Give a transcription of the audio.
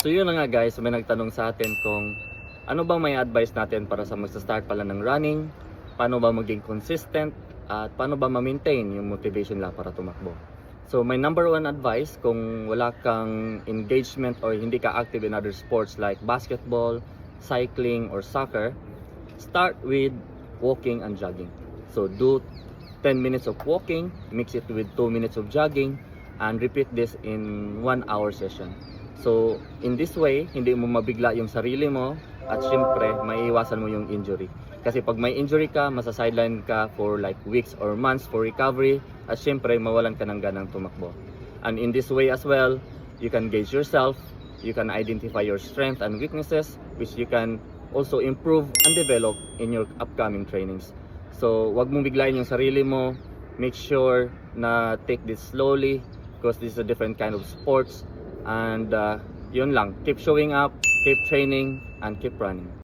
So yun na nga guys, may nagtanong sa atin kung ano bang may advice natin para sa magsa-start pala ng running, paano ba maging consistent, at paano ba ma-maintain yung motivation nila para tumakbo. So my number one advice kung wala kang engagement or hindi ka active in other sports like basketball, cycling, or soccer, start with walking and jogging. So do 10 minutes of walking, mix it with 2 minutes of jogging, and repeat this in 1 hour session. So in this way, hindi mo mabigla yung sarili mo at syempre maiiwasan mo yung injury. Kasi pag may injury ka, masa-sideline ka for like weeks or months for recovery at syempre mawalan ka ng ganang tumakbo. And in this way as well, you can gauge yourself, you can identify your strengths and weaknesses which you can also improve and develop in your upcoming trainings. So wag mong biglayin yung sarili mo, make sure na take this slowly because this is a different kind of sports. And yun lang, keep showing up, keep training, and keep running.